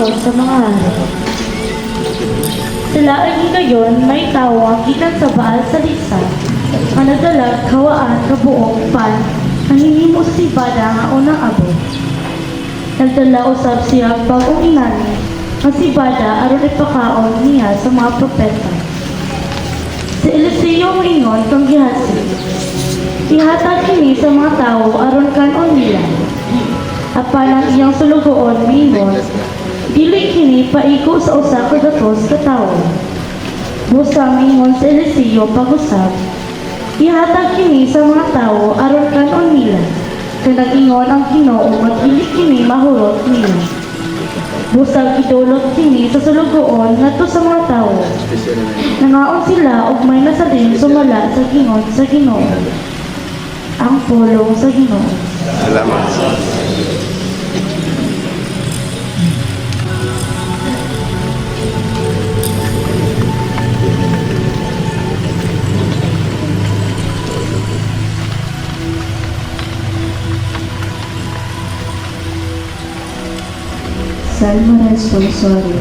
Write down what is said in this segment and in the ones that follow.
mangangkot sa mga hari. Sila ay ngayon may tawag gikan sa Baal sa lisan, ang nagdalag kawaan kabuong pan, ang hinimo si Bada nga unang abot. Nagdala usab siya bagong inani, ang si Bada aron ipakaon niya sa mga propeta. Si Eliseo ingon kang gihasi, ihatag kini sa mga tao aron kanon nila. Apan ang iyang sulugoon mingon, dili kini paiko sa usa ka datos ka tawo. Busa mingon si Eliseo pag-usab, ihatag kini sa mga tao aron kanon nila. Kaya nag-ingon ang Ginoo nga dili kini mahurot nila. Busag idulot kini sa sulugoon ngadto sa mga tao. Nangaon sila ug may nasalin sumala sa gingon sa Ginoo. Ang pulong sa Ginoo. Salamat. Salmo Responsorio.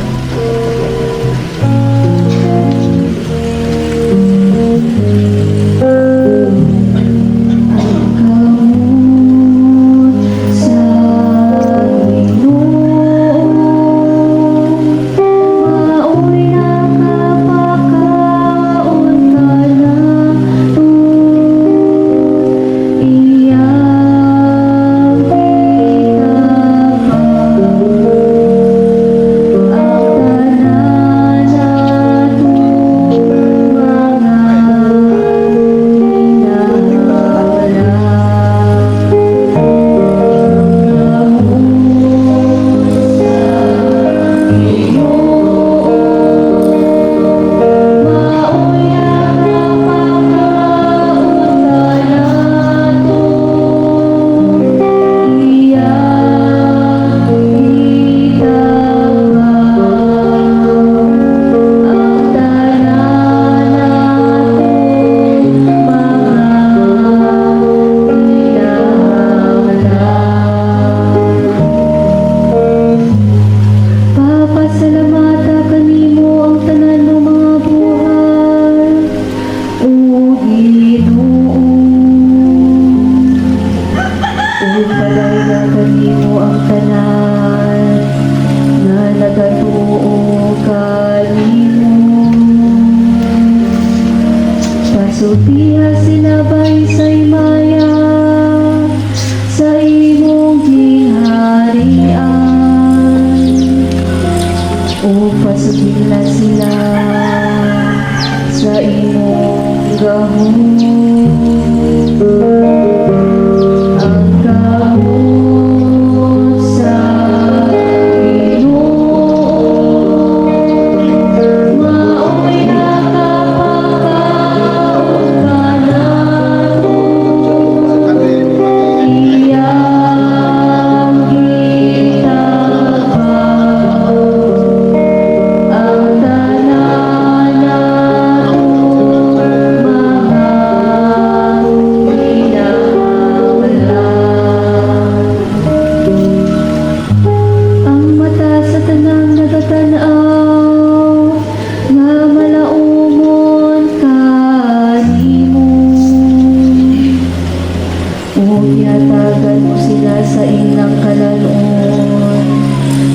Supiha sinabay sa'y maya sa imong gingharian. O pasugila sila sa imong gahom. Ang gahom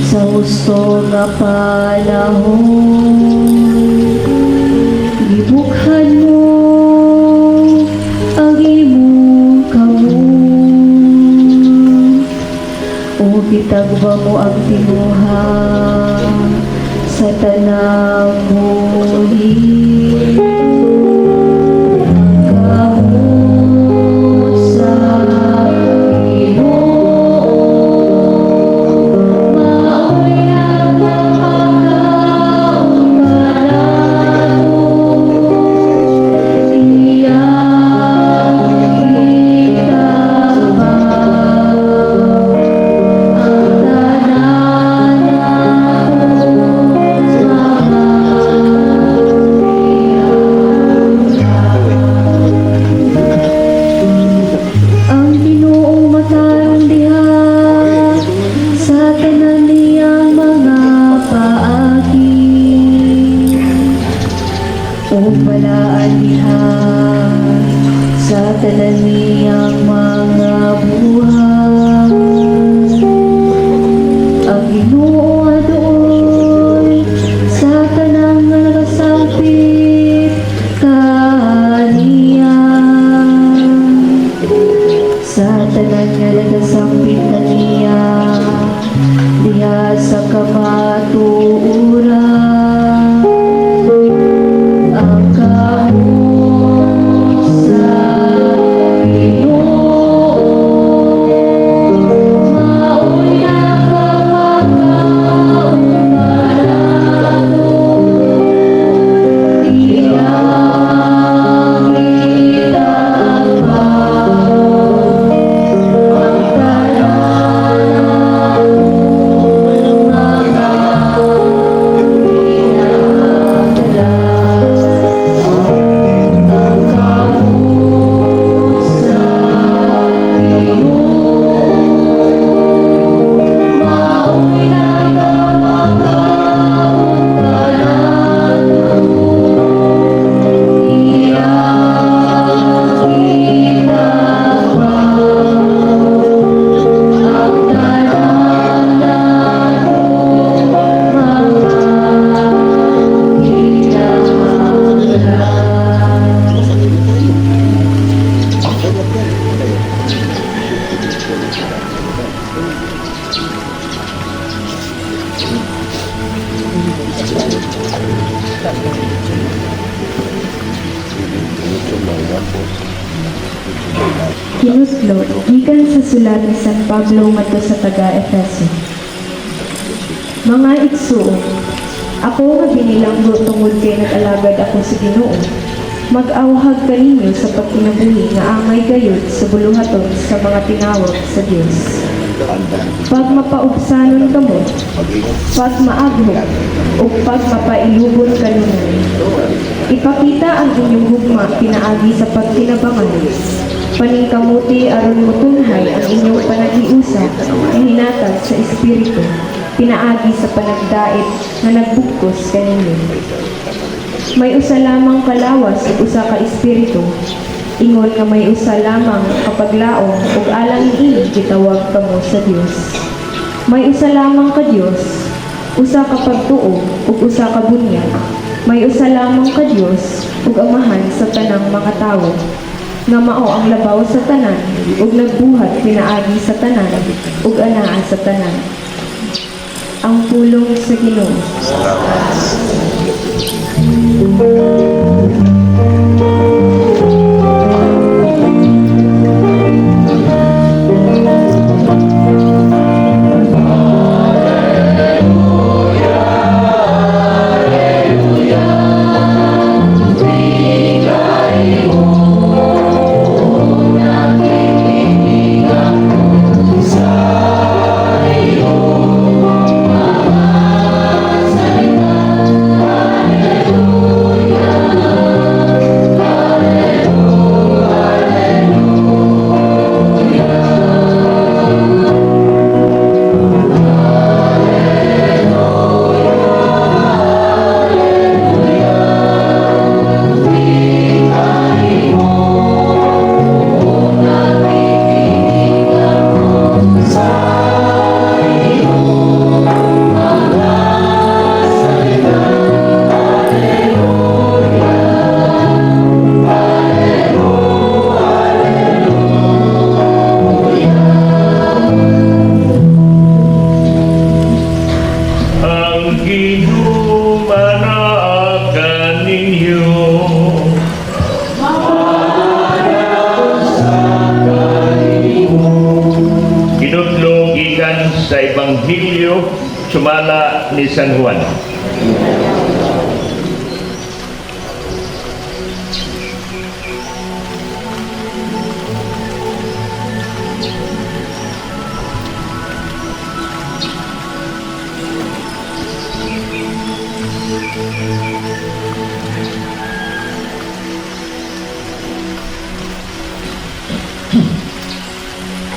sa gusto nga panahon. Gibukhan mo ang imong kawon, o gitagba mo ang tinuha sa tanang buhi. tanan niyang mga buhay. Ang Ginoo adoy sa tanang nga nagasangpit kaniya. Sa tanan nga nagasangpit kaniya, diha sa kamatuuran. Ang kamot sa Ginoo, maoy nakakakaon manalo. Iyang itakbaw ang tanan Kinuslot, gikan sa sulat ni San Pablo ngadto sa taga-Efeso. Mga igsuon, ako nga binilanggo tungod kay nag-alagad ako sa Ginoo. Mag-awhag kaninyo sa pagkinabuhi nga amay gayud sa buluhaton sa mga tinawag sa Dios. Pag mapaubsanon kamo, pag maaghog, o pag mapailubon kanunay. Ipakita ang inyong hugma pinaagi sa pagkinabangan. Paningkamuti aron mutunhay ang inyong panagiusap na hinatag sa Espiritu, pinaagi sa panagdait na nagbugkos kaninyo. May usa lamang kalawas ug usa ka Espiritu, ingon nga may usa lamang kapaglaom ug alang niini gitawag kamo sa Dios. May usa lamang ka Dios, usa ka pagtuo ug usa ka bunyag. May usa lamang ka Dios ug amahan sa tanang mga tawo, nga mao ang labaw sa tanan ug nagbuhat pinaagi sa tanan ug anaa sa tanan. Ang pulong sa Ginoo. Sa Ebanghelyo sumala ni San Juan.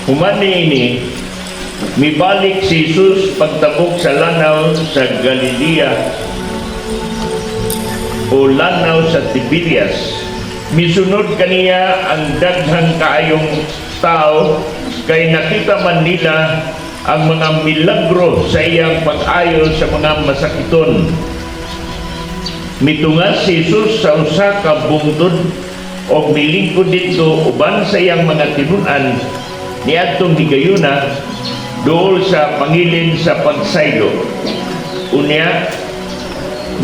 Humani ini mibalik si Jesus pagtabok sa lanaw sa Galilea o lanaw sa Tiberias Misunod kaniya ang daghang kaayong tao, kay nakita man nila ang mga milagro sa iyang pag-ayo sa mga masakiton. Mitungas si Jesus sa usa ka bungtod o milingkod dito uban sa iyang mga tinun-an niadtong higayuna dool sa pangilin sa pagsaylo. Unya,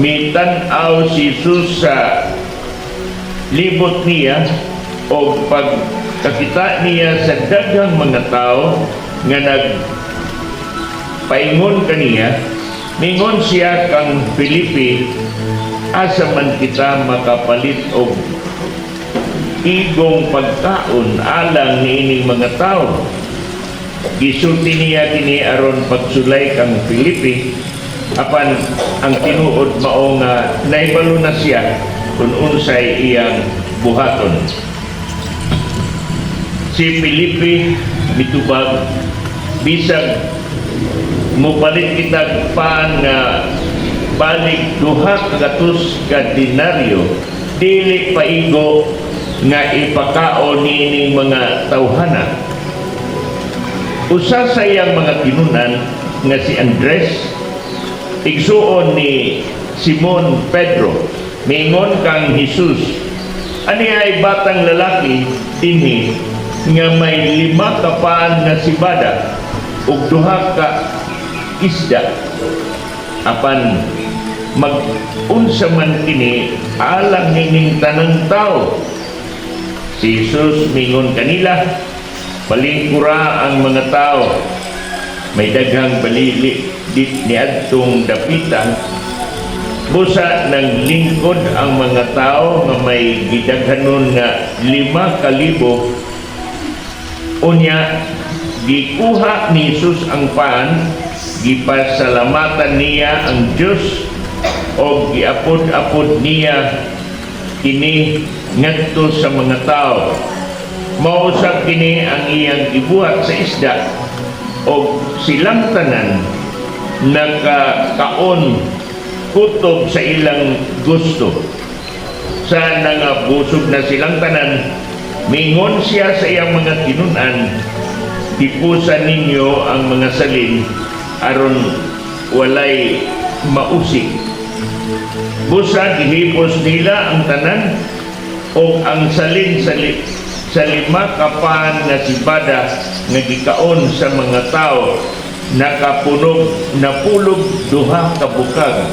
mitan-aw si Jesus sa libot niya o pagkakita niya sa daghang mga tao nga nagpaingon kaniya, mingon siya kang Filipe, asa man kita makapalit og igong pagkaon alang niining mga tao. Gisulti niya kini aron pagsulay kang Filipe, apan ang tinuod mao nga naibalo na siya kung unsay iyang buhaton. Si Filipe mitubag, bisag mupalit kitag paan nga balik duha kagatus ka denaryo, dili paigo nga ipakaon niining mga tawhana. Usa sa iyang mga tinunan nga si Andres, igsuon ni Simon Pedro, mingon kang Jesus, ani ay batang lalaki dinhi nga may 5 ka paan nga sibada ug 2 ka isda, apan mag-unsa man kini alang nining tanang tao. Si Jesus mingon kanila, balingkura ang mga tao, may daghang balili dit niadtong dapitan. Busa ng lingkod ang mga tao nga may gidaghanon nga 5,000. Unya, gikuha ni Jesus ang paan, gipasalamatan niya ang Diyos o giapod-apod niya kini ngadto sa mga tao. Mausap kini ang iyang gibuhat sa isda o silang tanan nakakaon kutob sa ilang gusto. Sa nangabusog na silang tanan, mingon siya sa iyang mga tinunan, tipusan ninyo ang mga salin aron walay mausik. Busa gihipos nila ang tanan o ang salin sa 5 ka paan nga sibada nga gikaon sa mga tao, napulog 2 ka bukag.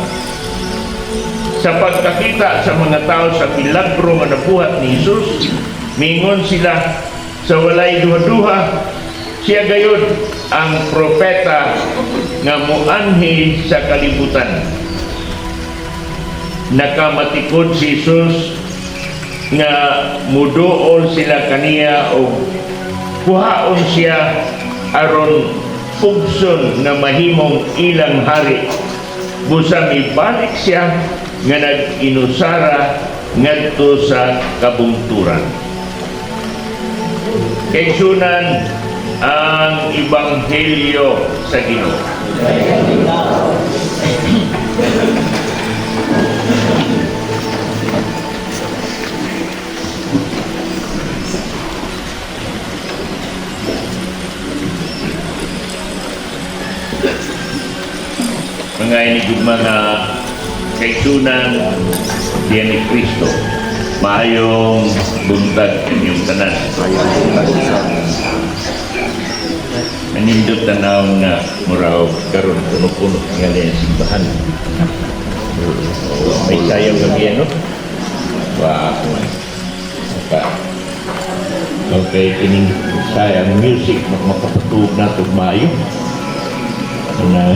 Sa pagkakita sa mga tao sa milagro nga nabuhat ni Jesus, mingon sila sa walay duha-duha, siya gayud ang propeta nga muanhi sa kalibutan. Nakamatikod si Jesus nga muduol sila kaniya o kuhaon siya aron pugson nga mahimong ilang hari. Busa mibalik siya nga nag-inusara ngadto sa kabungturan. Kay sunan ang Ebanghelyo sa Ginoo. Mga inigid mga kaisunan diyan ni Kristo, maayong buntag inyong tanan. Manindot tanaw nga muraw karon puno-puno nga liyan simbahan. May sayaw kami ano? Wow. Okay, kining sayang music makapatug na ito maayo. Na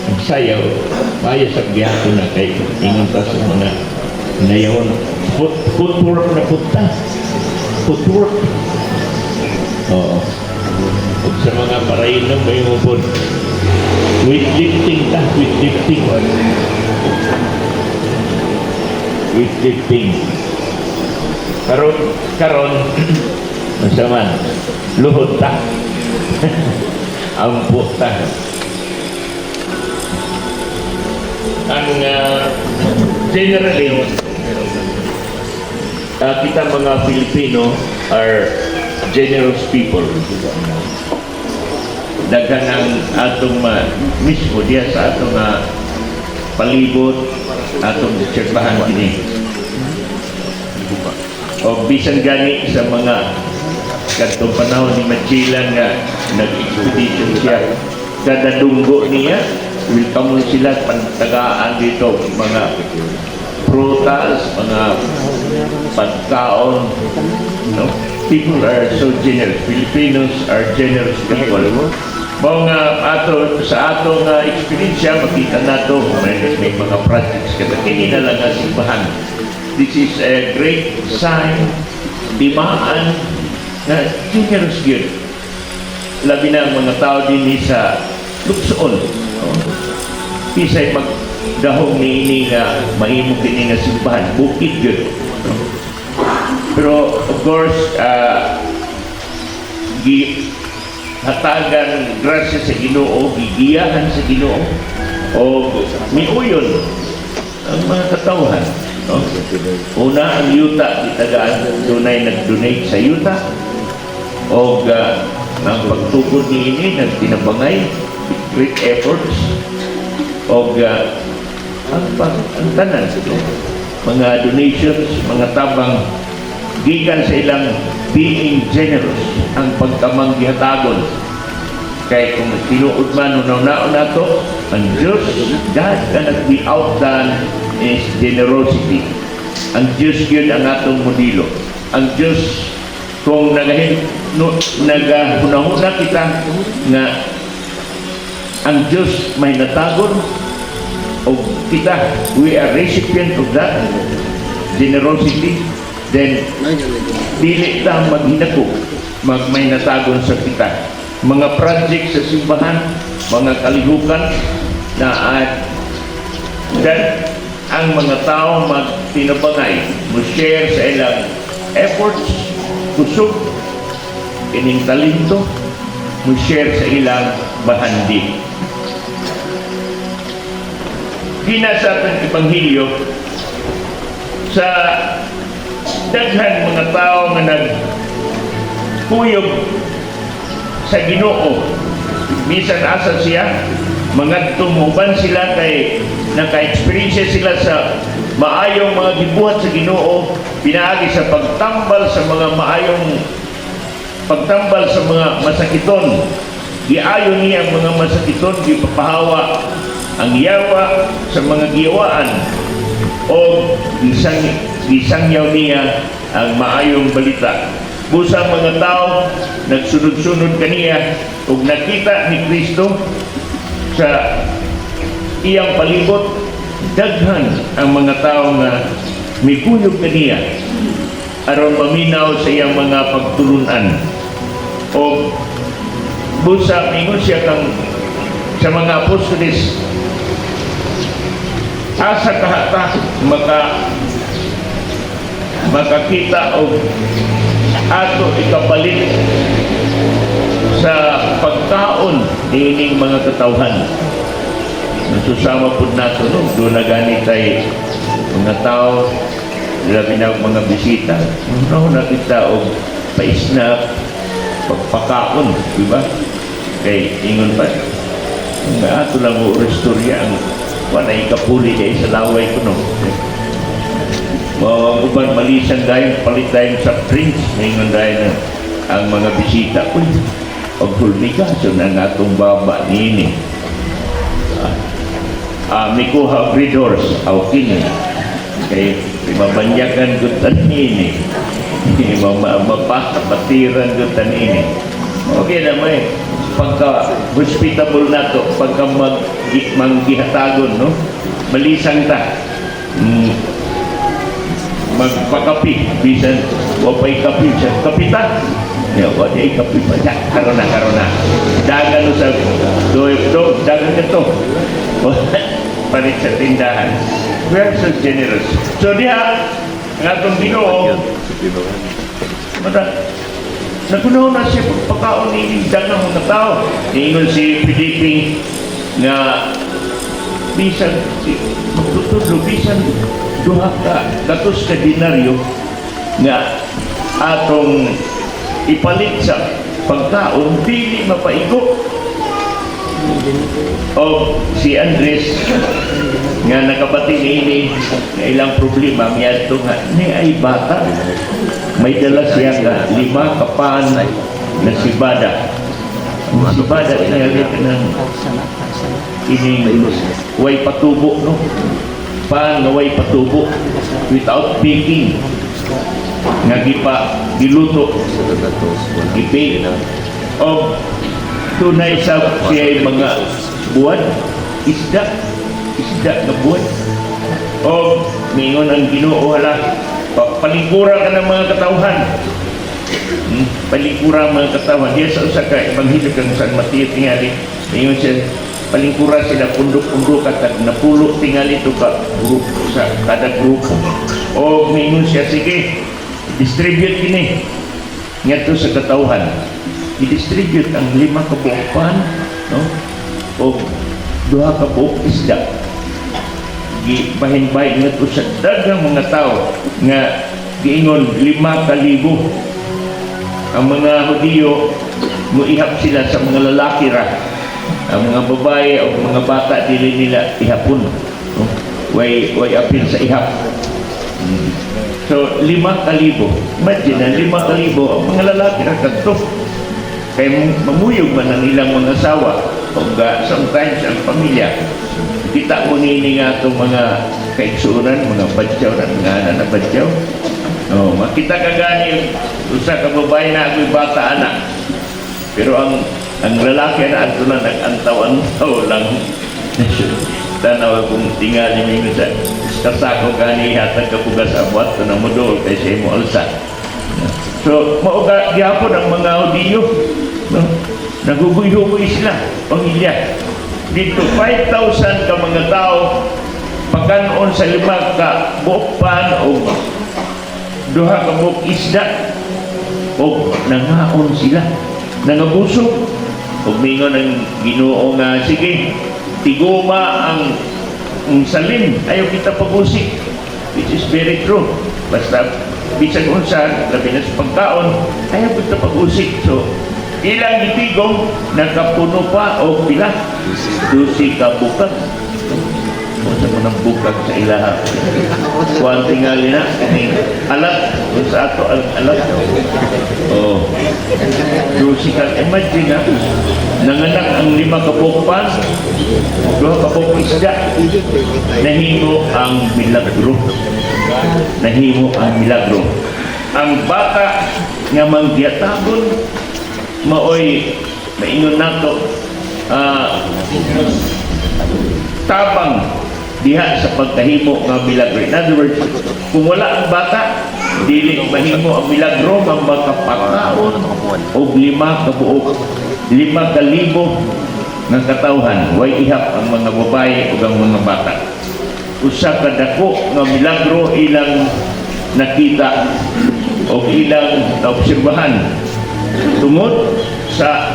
ang sayaw, maayo sa giyato na kay ingon ta sa mga nayawan. Footwork na punta. Footwork. Oo. At sa mga parainom may umupod. Weightlifting ta, weightlifting. Weightlifting. Karon, masaman, luhod ta. Ampo ta. Ang generally, kita mga Pilipino are generous people. Daghan ang atong mismo diya sa atong palibot, atong obserbahan kini. O bisan gani sa mga kadtong panahon ni Magellan nga nag-expedition siya, kada dunggo niya welcome sila pantagaan dito mga prutas, mga pagkaon, no? People are so generous. Filipinos are generous people. Mga sa atong experience, makita nato may mga projects kada kini na lang ang simbahan. This is a great sign, dimaan na generous yun. Labi na ang mga tao din sa Luksoon. Pisay magdahong ni ini nga mahimong kini nga simbahan, bukid yun. Pero of course, hatagan grasya sa Ginoo, gigiyahan sa Ginoo, o miuyon ang mga katawhan. No? Una, ang yuta, itagaan, dunay nag-donate sa yuta, o ang pagtugod ni ini, nagtinabangay, great efforts, o ang tanan, mga donations, mga tabang, gikan sa ilang being generous, ang pagkamanggiatagon. Kaya kung tinuod man unaw na to, ang Diyos, God cannot be outdone in His generosity. Ang Diyos yun ang atong modelo. Ang Diyos, kung nagahunahuna kita nga ang Diyos may natagon, o kita, we are recipient of that generosity, then dili lang maghinako, may natagon sa kita. Mga project sa simbahan, mga kalihukan na dan ang mga tao magtinabangay, mo-share sa ilang efforts, kusog, ining talento, mo-share sa ilang bahandi. Kina sa ating Ebanghelyo, sa daghan mga tao nga nagkuyog sa Ginoo, bisan asa siya, mga tumuban sila kay naka-experience sila sa maayong mga gibuhat sa Ginoo, pinaagi sa pagtambal sa mga masakiton. Giayon niya ang mga masakiton, gipapahawa ang yawa sa mga giyawaan, o gisangyaw niya ang maayong balita. Busa mga tao nagsunod-sunod kaniya, ug nakita ni Kristo sa iyang palibot, daghan ang mga tao nga mikuyog kaniya aron maminaw sa iyang mga pagtulunan. O busa mingon siya kang sa mga apostoles, asa kahata makakita o ato ikapalit sa pagkaon niining mga katawhan. Nasusama po nato, no? Doon na ganit ay mga tao, labi na mga bisita. Ano na kita o pa-snack, pagpakaon, di ba? Kay ingon pa, nga ato lang mo restorya ang wanay kapuli kayo sa laway ko, no? Mga uban malisan dahil palit dahil sa drinks, ngayon dahil ang mga bisita. Uy, pagpulmigasyon ang atong baba nini. May kuha breeders, awkin. Kaya mabanyagan ko tanini. Mapatiran ko tanini. Okay naman pagka-hospitable na to, pagka manggihatagon, no? Malisang ta. Magpakapi, bisan wapay kapi sa kapitan. Wapay kapi pa siya. Karoon na. Dagan sa dagan ka to. Palit sa tindahan. We are so generous. So diha, ang atong Ginoo, nagunaw na siya pagpakaon ni dagang mga tao. Ingon si Felipe nga bisan magtutudlo, bisan duha ka datos ka dinaryo, nga atong ipalit sa pagkaon dili mapaigo. O si Andres nga nakabati niini nga ilang problema miyadto nga ni ay bata may dala siya nga 5 kapan na sibada. Sibada tingali ng ining way patubo, no? Pan nga way patubo without baking nga giluto ipig o tunay sa siya mga buwan isda na buwan o mingon ang Ginoo hala paligura ka ng mga katawhan. Paligura ang mga katawhan diya sa usa ka ebanghelyo kang San Mateo tingali mingon siya palingkura sila pundok-pundok at napulo tingali ito ka grupo sa kada grupo o mingon siya sige distribute kini ngadto sa katawhan i-distribute ang 5 kabuok pan, no? O 2 kabuok isda gibahin-bahin ngadto sa daghang mga tao nga giingon 5,000 ang mga Hudiyo muihap sila sa mga lalaki ra ang mga babae o mga bata dili nila ihapon, no? way apil sa ihap. So 5,000 imagine na 5,000 ang mga lalaki ra kadto kay mamuyog man ang ilang mga asawa o sometimes ang pamilya kita mo nini nga itong mga kaigsuunan, mga badyaw na mga anak na badyaw. Makita ka gani usa ka babae na ako'y bata anak pero ang lalaki na ato na nag-antaw-antaw lang tanaw akong tingali may sa kasako gani hatag kapugas abuat na modol kay sa imo alsa. So mauga gihapon ang mga Hudiyo, no? Naguguy-hugoy sila pamilya dito 5,000 ka mga tao pagkanon sa 5 ka buok pan o 2 ka buok isda o nangaon sila nangabusog o mingon ang Ginoo nga sige tiguma ang salim ayaw kita pag-usik which is very true basta bisag unsa labi na sa pagkaon ayaw kita pag-usik. So ilang itigong nakapuno pa o pila 12 ka bukag o sa munang bukag sa ilaha kuwan tingali na alat o sa ato alat o 12 ka imagine na nanganak ang 5 ka bukpan 2 ka bukpan isda nahimo ang milagro ang bata nga manggiyatagon maoy maingon nato tabang diha sa pagkahimo nga milagro. In other words, kung wala ang bata dili mahimo ang milagro nga makapakaon og 5 ka buok 5,000 nga katawhan way ihap ang mga babae ug ang mga bata. Usa ka dako nga milagro ilang nakita o ilang naobserbahan tungod sa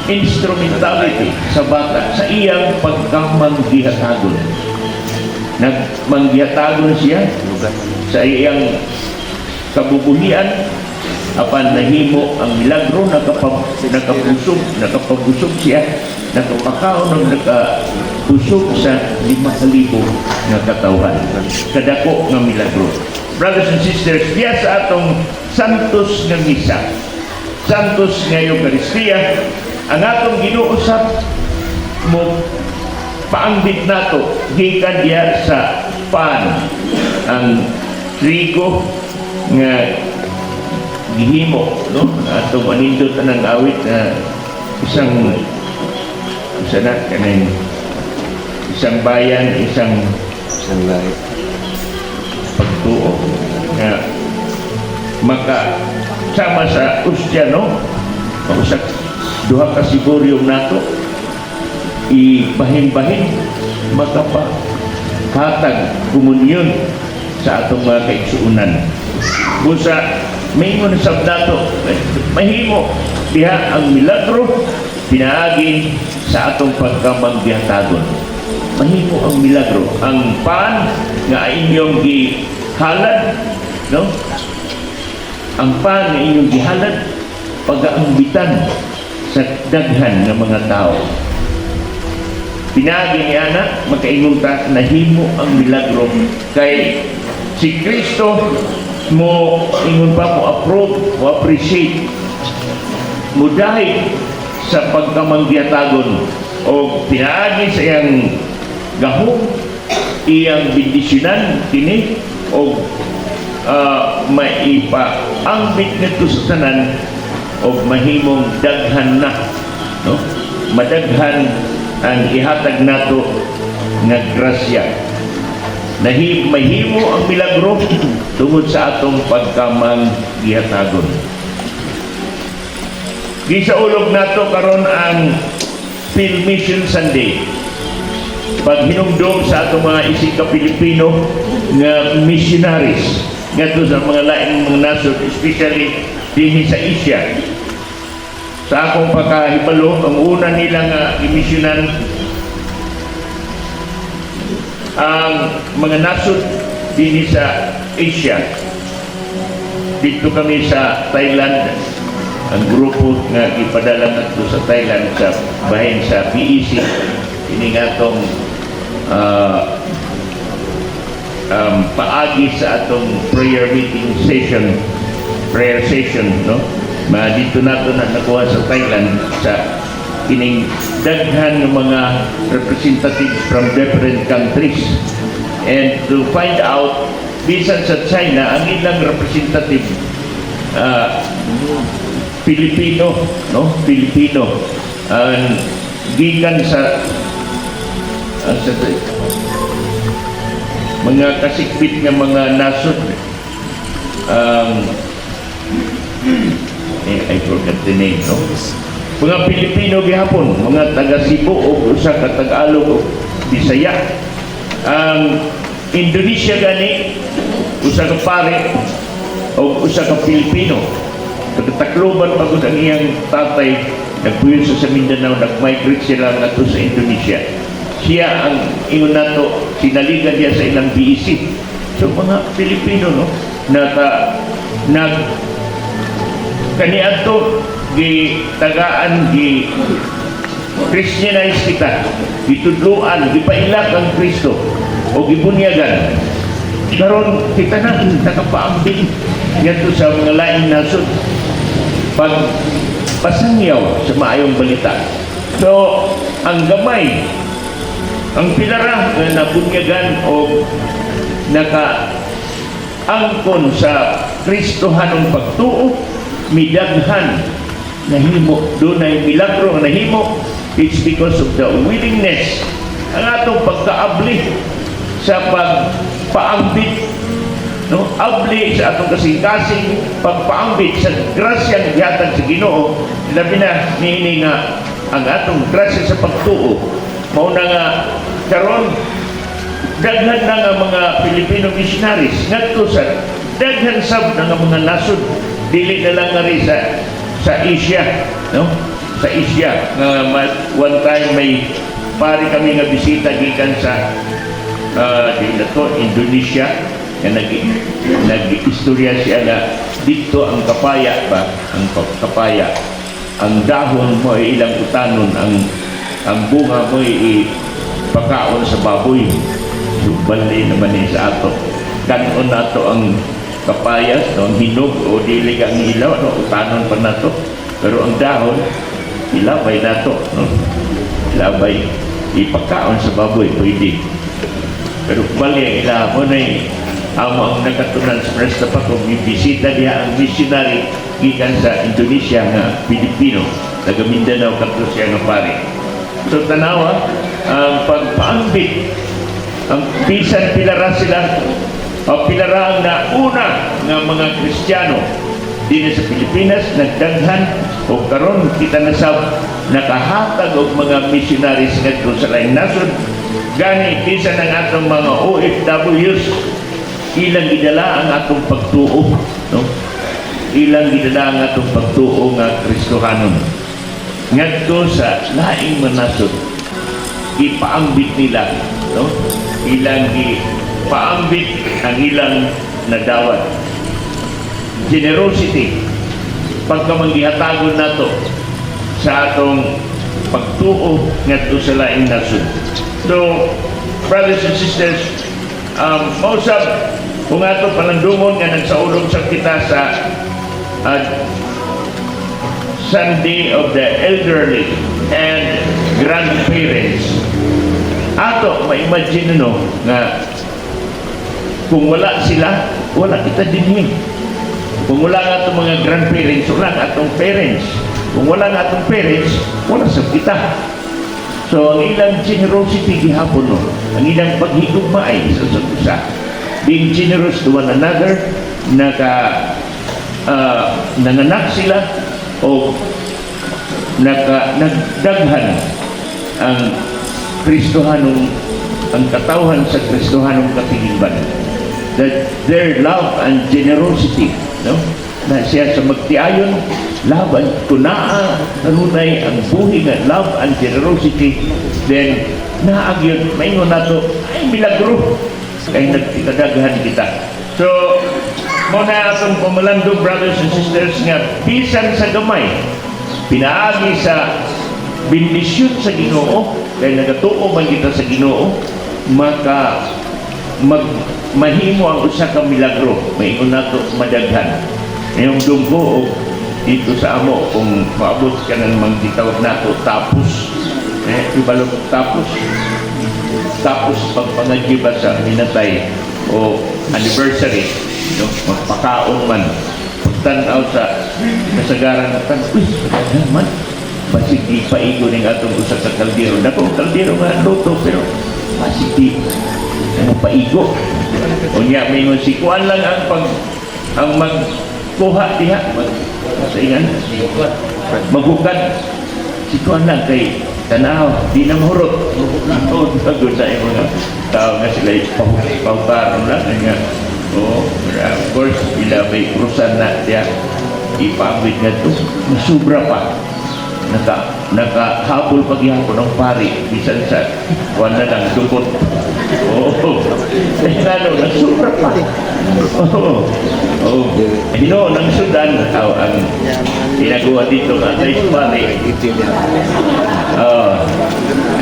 instrumentality sa bata sa iyang pagkamanggihatagon. Nagmanggihatagon siya sa iyang kabubuhian apan nahimo ang milagro nakapabusog siya nakapakaon ng nakabusog sa 5,000 nga katawhan kadako nga milagro. Brothers and sisters, diya sa atong santos nga misa, santos nga Eucharistia, ang atong ginuusap mo paanggit nato gikan diya sa pan ang trigo nga gihimo, no? Atong manindot ng awit na isang bayan, isang lahi pagtuo nga makasama sa ustya, no? Sa 2 ka siborium nato ibahin-bahin makapakatag komunyon sa atong mga kaigsuunan. Busa maingon sa dato mahimo diha ang milagro pinaagi sa atong pagkamanggihatagon. Mahimo ang milagro ang pan nga inyong halad, no? Ang pan na inyong gihalad, pag-aambitan sa daghan ng mga tao. Pinagi ni anak, makaingon ta, nahimo ang milagro kay si Kristo mo ingon pa mo approve, mo appreciate, mo dahil sa pagkamanggiyatagon o pinaagi sa iyang gahong, iyang bendisyonan kini o maipaambit nito sa tanan o mahimong daghan na, no? Madaghan ang ihatag nato nga grasya. Mahimo ang milagro tungod sa atong pagkamang-gihatagon. Gisaulog nato karon ang Field Mission Sunday. Paghinumdum sa atong mga isig ka Pilipino nga missionaries ngadto sa mga laing mga nasod, especially dinhi sa Asia. Sa akong pagkahibalo, ang una nila nga imisyonan ang mga nasod dinhi sa Asia. Dito kami sa Thailand, ang grupo nga ipadala nato sa Thailand sa bahin sa PEC, ini nga tong paagi sa atong prayer session, no? Dito nato na nakuha sa Thailand sa kining daghan ng mga representatives from different countries, and to find out bisan sa China ang ilang representative Pilipino, no? Pilipino gikan sa mga kasikbit nga mga nasod. I forgot the name, no? Mga Pilipino gihapon, mga taga Cebu o usa ka Tagalog o Bisaya. Indonesia gani, usa ka pare o usa ka Pilipino. Takloban pagod ang iyang tatay, nagpuyo sa Mindanao, nag-migrate sila nato sa Indonesia. Siya ang ingon nato, sinaligan niya sa ilang BEC. So mga Pilipino, no, kaniadto gi tagaan gi Christianize kita, gitudluan, gipailak ang Kristo o gibunyagan. Karon kita na nakapaambing ngadto sa mga laing nasod pag pasangyaw sa maayong balita. So ang gamay, ang pilara nga nabunyagan o naka-angkon sa Kristohanong pagtuo, midaghan nahimo, dunay milagro nga nahimo. It's because of the willingness, ang atong pagkaabli sa pagpaambit, no? Abli sa atong kasing-kasing pagpaambit sa grasya nga gihatag sa Ginoo. Labi na niini nga ang atong grasya sa pagtuo mao na nga karon daghan na nga mga Filipino missionaries ngadto sa daghan sab na nga mga nasod, dili na lang nga rin sa Asia, no? Sa Asia nga one time may pari kami nga bisita gikan sa dito Indonesia nga nag-istorya siya na dito ang kapaya ba, ang kapaya, ang dahon mo ay ilang utanon, ang bunga mo ay pagkaon sa baboy. Subali naman sa ato. Kanon nato ang kapayas, no, ang hinog o dili ang ilaw, no, utanon pa nato. Pero ang dahon, ilabay nato, no? Ilabay, ipagkaon sa baboy, pwede. Pero bali ang ilahon ay amo ang nakatunan sa presta pa kung bisita niya ang missionary gikan sa Indonesia nga Pilipino, taga Mindanao kadto siya nga pare. So tanawa ang pagpaambit, ang bisan pilara sila o pilara na una nga mga Kristiyano din sa Pilipinas nagdaghan o karon kita nasab nakahatag og mga missionaries ngadto sa laing nasod. Gani bisan ang atong mga OFWs ilang gidala ang atong pagtuo, no? Ilang gidala ang atong pagtuo nga Kristohanon ngadto sa laing manasod. Ipaambit nila, no? Ilang ipaambit ang ilang na dawat. Generosity, pagkamanggihatagon nato sa atong pagtuo ngadto sa laing nasod. So, brothers and sisters, mausap kung ato palandungon nga nagsaulog sa kita sa Sunday of the Elderly and Grandparents. Ato, ma-imagine nga kung wala sila, wala kita dinhi. Kung wala nga itong mga grandparents, wala nga itong parents. Kung wala nga itong parents, wala sa kita. So, ang ilang generosity gihapon, ang ilang paghigugma ay isa. Being generous to one another, nanganak sila, o nagdaghan ang Kristohanong, ang katawhan sa Kristohanong katigingban. That their love and generosity, na siya sa magtiayon laban kunaa kanunay ang buhi nga love and generosity, then naagyon maingon nato ay milagro kay nagkadaghan kita. So mo na atong pamalandong, brothers and sisters, nga bisan sa gamay pinaagi sa bendisyon sa Ginoo, kay nagatuo man kita sa Ginoo, mahimo ang usa ka milagro, maingon nato madaghan. Ngayong dunggo dito sa amo, kung maabot ka ng mga gitawag nato tapos, ibalog tapos pagpangagiba sa minatay o anniversary, magpakaon man, pagtanaw sa kasagaran na uy, man basig di paigo ning atong usa ka kaldero. Dako kaldero nga luto, pero basig di mo paigo. O niya, may si kuan lang ang magkuha diha, maghukad. Si kuan lang kay tanaw, di na mahurot. O, pagod sa mga tao nga sila ipahutaron lang nga. Of course, bila may krusan na diya, ipabit nga ito, masubra pa. Nakahabol paghihapon ng pari, bisan sa kuwan na lang, dukot. Nasubra pa. Hino, ng Sudan, ang ginagawa dito ng atay sa pari.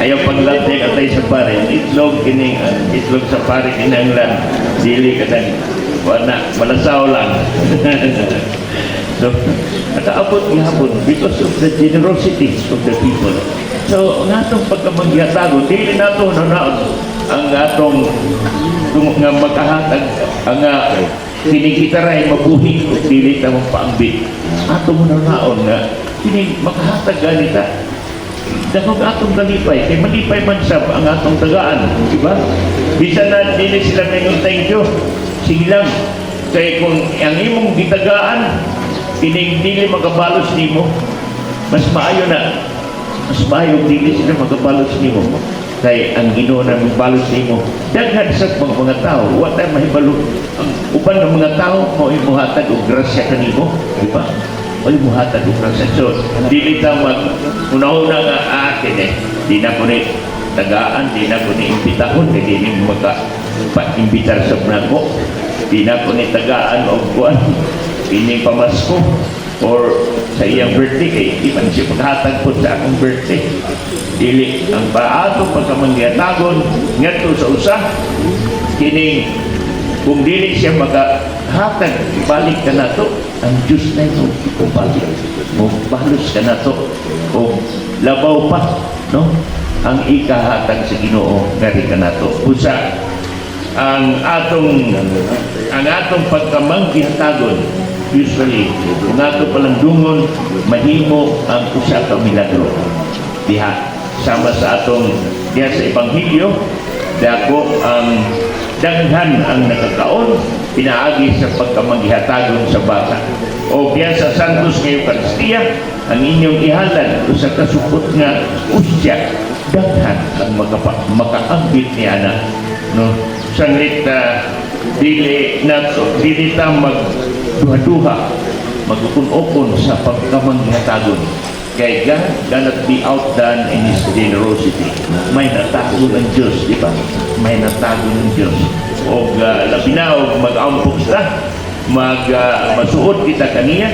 Ayaw paglantay atay sa pari. Itlog sa pari, kinanglan, dili ka ng, malasaw lang. So, nakaabot gihapon because of the generosity of the people. So, ang atong pagkamanggihatagon, dili nato nanaon ang atong nga makahatag, ang kinikitaray mabuhi o dili ta magpaambit. Atong nanaon nga kini makahatag ganita. Dahil atong kalipay, kay malipay man sab ang atong tagaan, di ba? Bisan na dili sila mingon thank you, sige lang. Kay kung ang imong gitagaan dili magabalos nimo, mas maayo dili sila magabalos nimo, kay ang Ginoo na magabalos nimo daghan sa mga tao. Wa tay mahibalo ang uban ng mga tao mo imuhatag og grasya kanimo, di ba? O imuhatag og grasya. So dili ta una nga akin di na ko ni tagaan, di na ko ni imbitahon, kay dili mo pa-imbitar sa blanco, di na ko ni tagaan og kuan ining pamasko or sa iyang birthday, kay di man siya paghatag po sa akong birthday. Dili ang paato pagkamanggihatagon ngadto sa usa kining kung dili siya makahatag, balik ka nato ang Diyos na ito, balik mo, balos ka nato o labaw pa, no? Ang ikahatag sa Ginoo ngari ka nato. Usa ang atong pagkamanggihatagon, usually kung ato palang dungon, mahimo ang usa ka milagro diha sama sa atong diha sa Ebanghelyo. Dako ang daghan ang nakakaon pinaagi sa pagkamanggihatagon sa bata, o diha sa Santos nga Eucharistia ang inyong ihalad usa ka supot nga usya, daghan ang makaambit ni ana, no? Sanglit dili ta magduha-duha, magukon-ukon sa pagkamanggihatagon, kay God cannot be outdone in His generosity. May natago ng Diyos, di ba? May natago ng Diyos. o labi na o mag-ampok ta, masuot kita kaniya,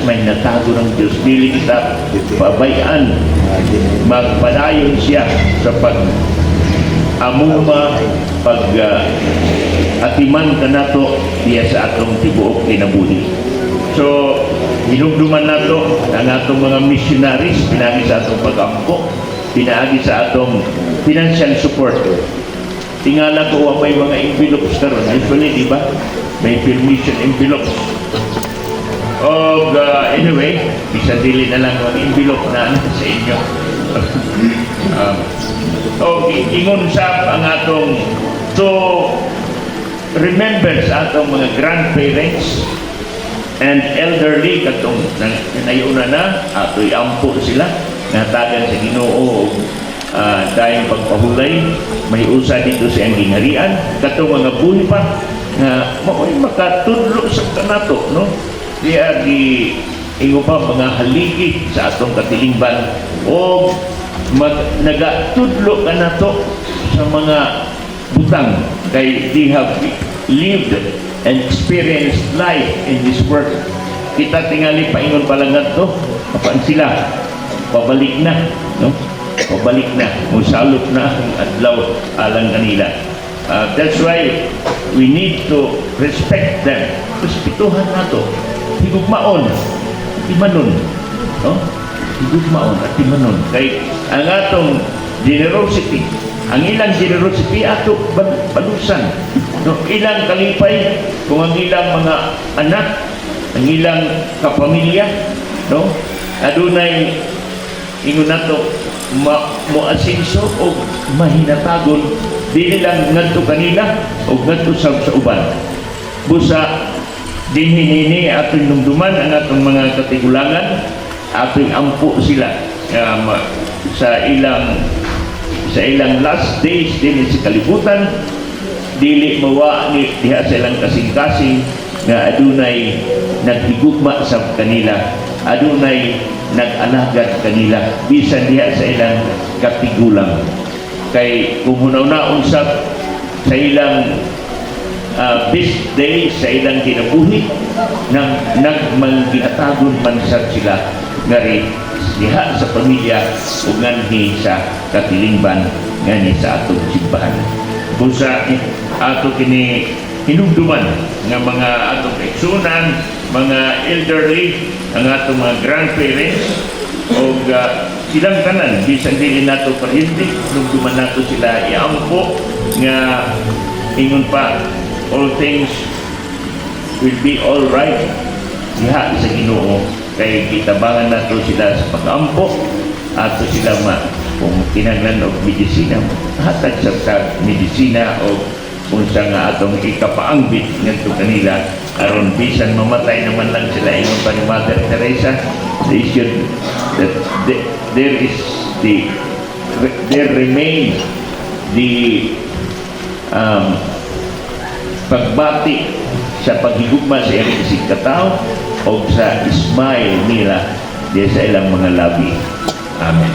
may natago ng Diyos. Dili kita pabayaan, magpadayon siya sa amuma, atiman ka nato diya sa atong tibuok kinabuhi. So, hinugduman nato ang atong mga missionaries, pinagi sa atong pag-ampok, pinagi sa atong financial support. Tingala ko may mga envelopes karon. Usually, di ba? May permission envelopes. O anyway, bisa dili na lang ang envelope na sa inyo. Ingon sa ang atong remember sa atong mga grandparents and elderly katong nayuna na ato'y ampo sila natagan sa Ginoo dahil pagpahulay may usa dito sa ang gingharian katong mga buhi pa na mao'y makatudlo sa kanato, no? Diya di ingo pa mga haligi sa atong katilingban o nagatudlo ka nato sa mga butang kay they have lived and experienced life in this world. Kita tingali paingon palang to kapan sila pabalik na, no? Pabalik na, musalot na ang adlaw alang kanila. That's why we need to respect them. Respetuhan nato. Higugmaon, timanon, no? Higugmaon at timanon. Kay ang atong generosity, ang ilang generosity ato balusan. No, ilang kalipay kung ang ilang mga anak, ang ilang kapamilya, no? Adunay ingon nato moasinso o mahinatagon dili lang ngadto kanila o ngadto sa uban. Busa dinhinini atong numduman ang atong mga katigulangan, atong ampo sila sa ilang last days din sa kalibutan, dili mawa ni diha sa ilang kasing-kasing nga adunay naghigugma sa kanila, adunay nag-alagad kanila bisan diha sa ilang katigulang. Kay kung hunaw-naon sa ilang best day sa ilang kinabuhi nang nagmanggihatagon man sila ngari diha sa pamilya ug nganhi sa katilingban ngani sa atong simbahan. Busa ato kini hinumduman nga mga atong kaigsunan, mga elderly, ang atong mga grandparents o silang tanan bisan dili nato pahindik hinumduman nato sila iampo nga ingon pa all things will be all right diha sa Ginoo kay kitabangan nato sila sa pag-ampo ato sila kung kinahanglan og medisina hatag sa medisina o kung sa nga atong ikapaangbit ngadto kanila aron bisan mamatay naman lang sila ingon pa ni Mother Teresa they should that there remain the pagbati sa paghigugma sa iyang isig katao o sa smile nila diya sa ilang mga labi. Amen.